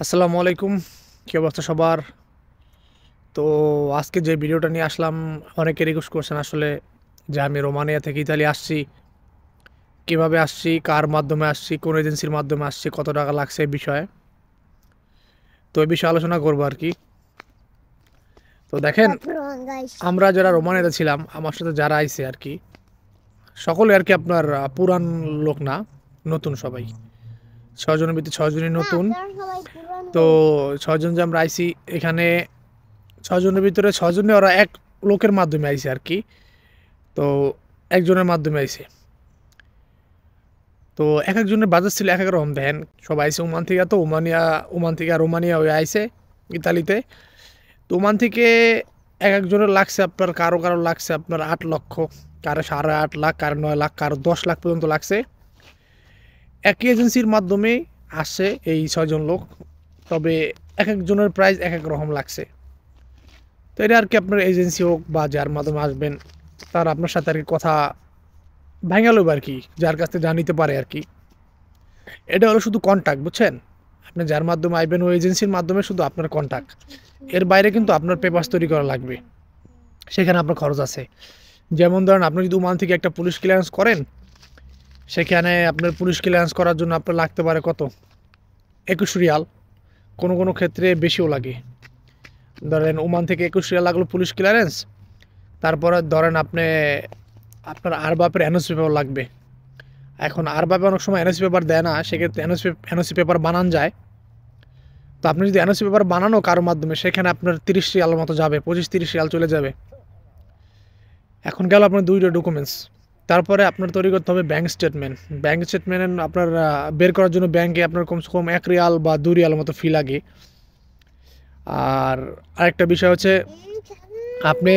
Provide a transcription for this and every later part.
আসসালামু আলাইকুম। কি অবস্থা সবার? তো আজকে যে ভিডিওটা নিয়ে আসলাম, অনেকে রিকোয়েস্ট করছেন আসলে যে আমি রোমানিয়া থেকে ইতালি আসছি, কিভাবে আসছি, কার মাধ্যমে আসছি, কোন এজেন্সির মাধ্যমে আসছি, কত টাকা লাগছে এই বিষয়ে। তো এই বিষয়ে আলোচনা করবো আর কি। তো দেখেন, আমরা যারা রোমানিয়াতে ছিলাম, আমার সাথে যারা আইছে আর কি, সকলে আর কি আপনার পুরান লোক না, নতুন সবাই। ছয়জনের ভিতরে ছয়জনই নতুন। তো ছয়জন যে আমরা আইছি এখানে, ছয়জনের ভিতরে ছয়জনে ওরা এক লোকের মাধ্যমে আইছে আর কি। তো একজনের মাধ্যমে আইছে। তো এক একজনের বাজেট ছিল এক এক রকম। দেখেন, সবাই আইছে ওমান থেকে, তো ওমান থেকে আর রোমানিয়া হয়ে আইছে ইতালিতে। তো ওমান থেকে এক একজনের লাগছে আপনার, কারো কারো লাগছে আপনার 8 লক্ষ, কারো 8.5 লাখ, কারো 9 লাখ, কারো 10 লাখ পর্যন্ত লাগছে। একই এজেন্সির মাধ্যমে আসছে এই ছয়জন লোক, তবে এক একজনের প্রাইস এক এক রকম লাগছে। তো এটা আর কি, আপনার এজেন্সি হোক বা যার মাধ্যমে আসবেন, তার আপনার সাথে আর কি কথা ভাঙালো আর কি, যার কাছ থেকে জানিতে পারে আর কি। এটা হলো শুধু কন্টাক্ট, বুঝছেন? আপনি যার মাধ্যমে আইবেন ওই এজেন্সির মাধ্যমে শুধু আপনার কন্টাক্ট। এর বাইরে কিন্তু আপনার পেপারস তৈরি করা লাগবে, সেখানে আপনার খরচ আছে। যেমন ধরেন, আপনি যদি ওমান থেকে একটা পুলিশ ক্লিয়ারেন্স করেন, সেখানে আপনার পুলিশ ক্লিয়ারেন্স করার জন্য আপনার লাগতে পারে কত, 21 রিয়াল। কোনো কোনো ক্ষেত্রে বেশিও লাগে। ধরেন ওমান থেকে 21 রিয়াল লাগলো পুলিশ ক্লিয়ারেন্স। তারপরে ধরেন আপনি, আপনার আর বাপের এনওসি পেপার লাগবে। এখন আর বাপে অনেক সময় এনওসি পেপার দেয় না, সেক্ষেত্রে এনওসি পেপার বানান যায়। তো আপনি যদি এনওসি পেপার বানানো কারোর মাধ্যমে, সেখানে আপনার 30 রিয়ালের মতো যাবে, 25-30 রিয়াল চলে যাবে। এখন গেল আপনার দুইটা ডকুমেন্টস। তারপরে আপনার তৈরি করতে হবে ব্যাঙ্ক স্টেটমেন্ট। ব্যাঙ্ক স্টেটমেন্ট আপনার বের করার জন্য ব্যাংকে আপনার কমসে কম 1 রিয়াল বা 2 রিয়ালের মতো ফি লাগে। আর আরেকটা বিষয় হচ্ছে, আপনি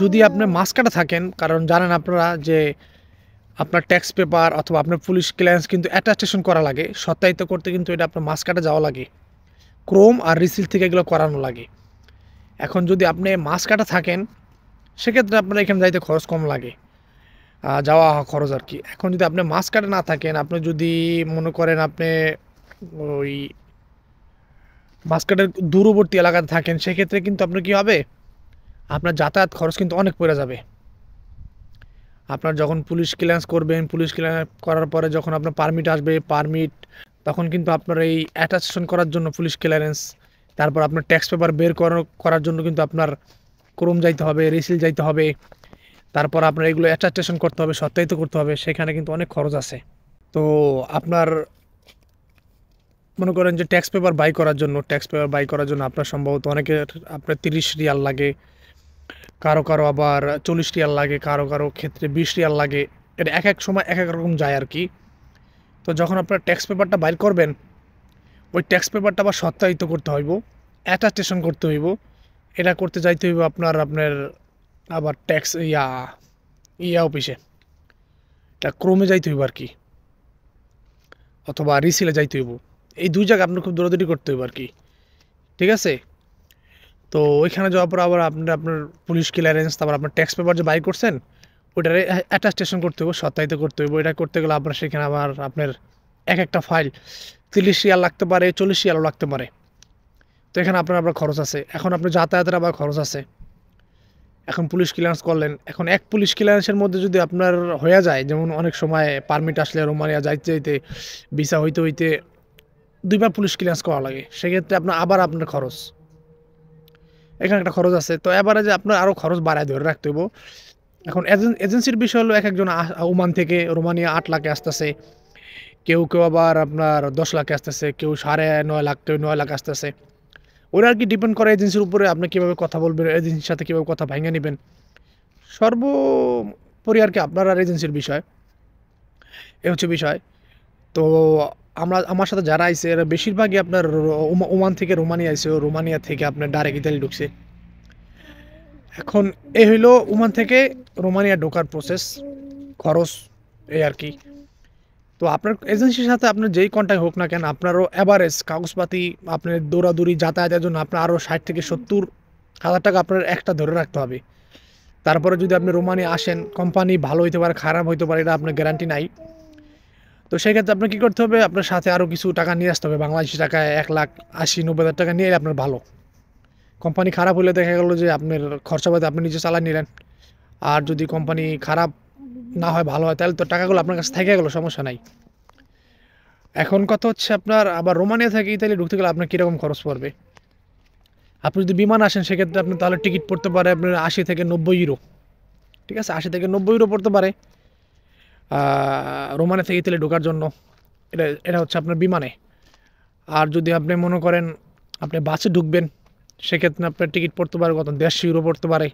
যদি আপনি মাসকাটা থাকেন, কারণ জানেন আপনারা যে আপনার ট্যাক্স পেপার অথবা আপনার পুলিশ ক্লিয়ারেন্স কিন্তু অ্যাটাস্টেশন করা লাগে, সত্যায়িত করতে কিন্তু এটা আপনার মাসকাটা যাওয়া লাগে, ক্রোম আর রিসিল থেকে এগুলো করানো লাগে। এখন যদি আপনি মাসকাটা থাকেন, সেক্ষেত্রে আপনার এখানে যাইতে খরচ কম লাগে, যাওয়া খরচ আর কি। এখন যদি আপনি মাসকাটা না থাকেন, আপনি যদি মনে করেন আপনি ওই মাসকাটের দূরবর্তী এলাকাতে থাকেন, সেক্ষেত্রে কিন্তু আপনার কী হবে, আপনার যাতায়াত খরচ কিন্তু অনেক পড়ে যাবে। আপনার যখন পুলিশ ক্লিয়ারেন্স করবেন, পুলিশ ক্লিয়ারেন্স করার পরে যখন আপনার পারমিট আসবে, পারমিট তখন কিন্তু আপনার এই অ্যাটাস্টেশন করার জন্য পুলিশ ক্লিয়ারেন্স, তারপর আপনার ট্যাক্স পেপার বের করার জন্য কিন্তু আপনার ক্রোম যাইতে হবে, রিসিল যাইতে হবে। তারপর আপনার এগুলো অ্যাটাস্টেশন করতে হবে, সত্যায়িত করতে হবে, সেখানে কিন্তু অনেক খরচ আছে। তো আপনার মনে করেন যে ট্যাক্স পেপার বাই করার জন্য আপনার সম্ভবত অনেকের আপনার 30 রিয়াল লাগে, কারো কারো আবার 40 রিয়াল লাগে, কারো কারো ক্ষেত্রে 20 রিয়াল লাগে। এটা এক এক সময় এক এক রকম যায় আর কি। তো যখন আপনার ট্যাক্স পেপারটা বাইর করবেন, ওই ট্যাক্স পেপারটা আবার সত্যায়িত করতে হইব, অ্যাটাস্টেশন করতে হইব। এটা করতে যাইতে হইব আপনার আপনার আবার ট্যাক্স ইয়া অফিসে, এটা ক্রমে যাইতে হইব আর কি, অথবা রিসিলে যাইতে হইব। এই দুই জায়গায় আপনার খুব দৌড়াদৌড়ি করতে হইব আর কি। ঠিক আছে? তো ওইখানে যাওয়ার পর আবার আপনার আপনার পুলিশ ক্লিয়ারেন্স, তারপর আপনার ট্যাক্স পেপার যে বাই করছেন, ওইটারে অ্যাটাস্টেশন করতে হইব, সত্যায়িত করতে হইব। এটা করতে গেলে আপনার সেখানে আবার আপনার এক একটা ফাইল 30 রিয়াল লাগতে পারে, 40 রিয়ালও লাগতে পারে। তো এখানে আপনার আবার খরচ আছে। এখন আপনার যাতায়াতের আবার খরচ আছে। এখন পুলিশ ক্লিয়ারেন্স করলেন, এখন এক পুলিশ ক্লিয়ারেন্সের মধ্যে যদি আপনার হয়ে যায়, যেমন অনেক সময় পারমিট আসলে রোমানিয়া যাইতে যাইতে, ভিসা হইতে হইতে দুইবার পুলিশ ক্লিয়ারেন্স করা লাগে, সেক্ষেত্রে আপনার আবার আপনার খরচ, এখানে একটা খরচ আছে। তো এবারে যে আপনার আরও খরচ বাড়ায় ধরে রাখতে হইব। এখন এজেন্সির বিষয় হলো, এক একজন ওমান থেকে রোমানিয়া 8 লাখে আসতেছে, কেউ কেউ আবার আপনার 10 লাখে আসতেছে, কেউ 9.5 লাখ, কেউ 9 লাখ আসতেছে। ওরা আর কি ডিপেন্ড করে এজেন্সির উপরে, আপনি কীভাবে কথা বলবেন, এজেন্সির সাথে কীভাবে কথা ভাঙিয়ে নেবেন, সর্বোপরি আর কি আপনার আর এজেন্সির বিষয়। এ হচ্ছে বিষয়। তো আমার সাথে যারা আইছে, এরা বেশিরভাগই আপনার ওমান থেকে রোমানিয়া আইছে, রোমানিয়া থেকে আপনার ডাইরেক্ট ইতালি ঢুকছে। এখন এই হইলো ওমান থেকে রোমানিয়া ঢোকার প্রসেস, খরচ, এই আর কি। তো আপনার এজেন্সির সাথে আপনার যেই কন্ট্যাক্ট হোক না কেন, আপনারও অ্যাভারেজ কাগজপাতি, আপনার দৌড়াদৌড়ি যাতায়াতের জন্য আপনার আরও 60 থেকে 70 হাজার টাকা আপনার একটা ধরে রাখতে হবে। তারপরে যদি আপনি রোমানিয়া আসেন, কোম্পানি ভালো হইতে পারে, খারাপ হইতে পারে, এটা আপনার গ্যারান্টি নাই। তো সেক্ষেত্রে আপনার কী করতে হবে, আপনার সাথে আরও কিছু টাকা নিয়ে আসতে হবে। বাংলাদেশি টাকায় 1,80,000-90,000 টাকা নিয়ে এলে আপনার ভালো। কোম্পানি খারাপ হলে দেখা গেল যে আপনার খরচাপাতি আপনি নিজে চালায় নিলেন। আর যদি কোম্পানি খারাপ না হয়, ভালো হয়, তাহলে তো টাকাগুলো আপনার কাছে থেকে গেলো, সমস্যা নাই। এখন কথা হচ্ছে আপনার আবার রোমানিয়া থেকে ইতালি ঢুকতে গেলে আপনার কীরকম খরচ পড়বে। আপনি যদি বিমান আসেন সেক্ষেত্রে আপনি তাহলে টিকিট পড়তে পারে আপনার 80 থেকে 90 ইউরো। ঠিক আছে, 80 থেকে 90 ইউরো পড়তে পারে রোমানিয়া থেকে ইতালি ঢোকার জন্য। এটা হচ্ছে আপনার বিমানে। আর যদি আপনি মনে করেন আপনি বাসে ঢুকবেন, সেক্ষেত্রে আপনার টিকিট পড়তে পারে কত, 150 ইউরো পড়তে পারে,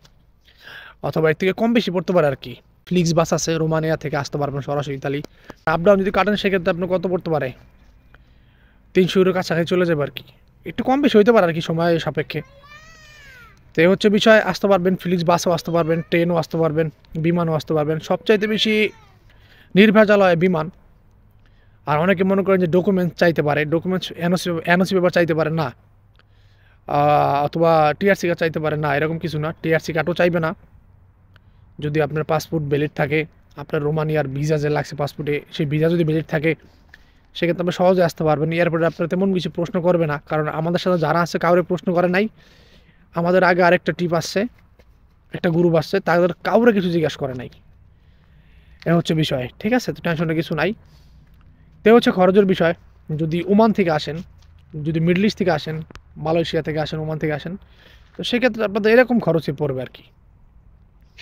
অথবা এর থেকে কম বেশি পড়তে পারে আর কি। ফ্লিক্স বাস আছে, রোমানিয়া থেকে আসতে পারবেন সরাসরি ইতালি। আপ ডাউন যদি কাটেন সেক্ষেত্রে আপনার কত পড়তে পারে, 300 ইউরোর কাছাকাছি চলে যাবে আর কি। একটু কম বেশি হইতে পারে আর কি সময় সাপেক্ষে। তো এই হচ্ছে বিষয়, আসতে পারবেন ফ্লিক্স বাসও আসতে পারবেন, ট্রেনও আসতে পারবেন, বিমানও আসতে পারবেন। সবচাইতে বেশি নির্ভেজাল হয় বিমান। আর অনেকে মনে করেন যে ডকুমেন্টস চাইতে পারে, ডকুমেন্টস এনওসি পেপার চাইতে পারে না, অথবা টিআরসি কার্ড চাইতে পারে না, এরকম কিছু না। টিআরসি কার্ডও চাইবে না যদি আপনার পাসপোর্ট ভ্যালিড থাকে। আপনার রোমানিয়ার ভিসা যে লাগছে পাসপোর্টে, সেই ভিসা যদি ভ্যালিড থাকে সেক্ষেত্রে আপনি সহজে আসতে পারবেন। এয়ারপোর্টে আপনার তেমন কিছু প্রশ্ন করবে না, কারণ আমাদের সাথে যারা আছে কাউরে প্রশ্ন করে নাই। আমাদের আগে আরেকটা ট্রিপ আসছে, একটা গ্রুপ আসছে, তাদের কাউরে কিছু জিজ্ঞাসা করে নাই। এ হচ্ছে বিষয়, ঠিক আছে। তো টেনশনের কিছু নাই। তো হচ্ছে খরচের বিষয়। যদি ওমান থেকে আসেন, যদি মিডল ইস্ট থেকে আসেন, মালয়েশিয়া থেকে আসেন, ওমান থেকে আসেন, তো সেক্ষেত্রে আপনাদের এরকম খরচই পড়বে আর কি,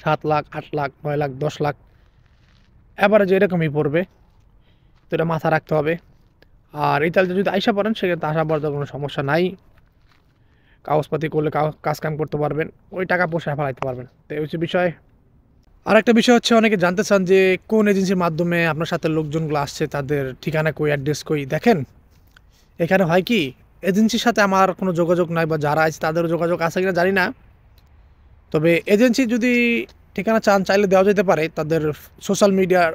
7 লাখ, 8 লাখ, 9 লাখ, 10 লাখ অ্যাভারেজ এরকমই পড়বে। তো এটা মাথা রাখতে হবে। আর ইতালিতে যদি আইসা পড়েন সেক্ষেত্রে আসা পড়তে কোনো সমস্যা নাই। কাগজপাতি করলে কাজ কাম করতে পারবেন, ওই টাকা পয়সা ফেলাইতে পারবেন। তো এই হচ্ছে বিষয়। আর একটা বিষয় হচ্ছে, অনেকে জানতে চান যে কোন এজেন্সির মাধ্যমে আপনার সাথে লোকজনগুলো আসছে, তাদের ঠিকানা কই, অ্যাড্রেস কই। দেখেন, এখানে হয় কি, এজেন্সির সাথে আমার কোনো যোগাযোগ নাই, বা যারা আছে তাদেরও যোগাযোগ আছে কিনা জানি না। তবে এজেন্সি যদি ঠিকানা চান চাইলে দেওয়া যেতে পারে। তাদের সোশ্যাল মিডিয়ার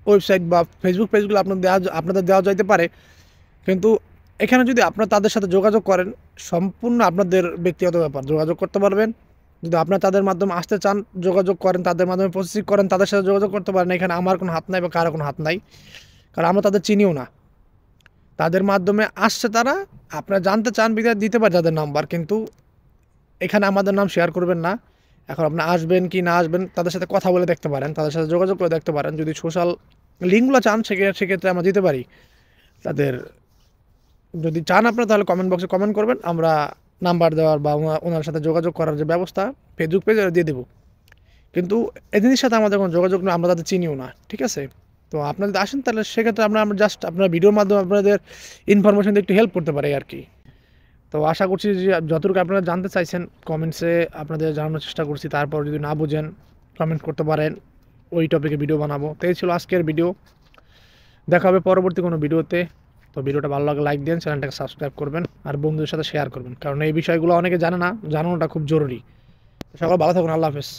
ওয়েবসাইট বা ফেসবুক পেজগুলো আপনাদের দেওয়া যাইতে পারে। কিন্তু এখানে যদি আপনারা তাদের সাথে যোগাযোগ করেন, সম্পূর্ণ আপনাদের ব্যক্তিগত ব্যাপার, যোগাযোগ করতে পারবেন। যদি আপনারা তাদের মাধ্যমে আসতে চান, যোগাযোগ করেন, তাদের মাধ্যমে প্রসেসিং করেন, তাদের সাথে যোগাযোগ করতে পারেন। এখানে আমার কোনো হাত নাই বা কারো কোনো হাত নাই, কারণ আমরা তাদের চিনিও না। তাদের মাধ্যমে আসছে তারা, আপনারা জানতে চান বিধায় দিতে পারে তাদের নাম্বার, কিন্তু এখানে আমাদের নাম শেয়ার করবেন না। এখন আপনি আসবেন কি না আসবেন, তাদের সাথে কথা বলে দেখতে পারেন, তাদের সাথে যোগাযোগ করে দেখতে পারেন। যদি সোশ্যাল লিঙ্কগুলো চান সেক্ষেত্রে আমরা দিতে পারি তাদের। যদি চান আপনারা তাহলে কমেন্ট বক্সে কমেন্ট করবেন, আমরা নাম্বার দেওয়ার বা ওনার সাথে যোগাযোগ করার যে ব্যবস্থা ফেসবুক পেজে দিয়ে দেবো। কিন্তু এদিনের সাথে আমাদের কোনো যোগাযোগ নেই, আমরা তাদের চিনিও না, ঠিক আছে। তো আপনারা যদি আসেন তাহলে সেক্ষেত্রে আমরা জাস্ট আপনার ভিডিওর মাধ্যমে আপনাদের ইনফরমেশন দিয়ে একটু হেল্প করতে পারি আর কি। তো আশা করছি যে যতটুকু আপনারা জানতে চাইছেন কমেন্টসে আপনাদের জানানোর চেষ্টা করছি। তারপর যদি না বুঝেন কমেন্ট করতে পারেন, ওই টপিকে ভিডিও বানাবো। তো এই ছিল আজকের ভিডিও, দেখা হবে পরবর্তী কোনো ভিডিওতে। তো ভিডিওটা ভালো লাগলে লাইক দেন, চ্যানেলটাকে সাবস্ক্রাইব করবেন, আর বন্ধুদের সাথে শেয়ার করবেন, কারণ এই বিষয়গুলো অনেকে জানে না, জানানোটা খুব জরুরি। সকল ভালো থাকুন, আল্লাহ হাফেজ।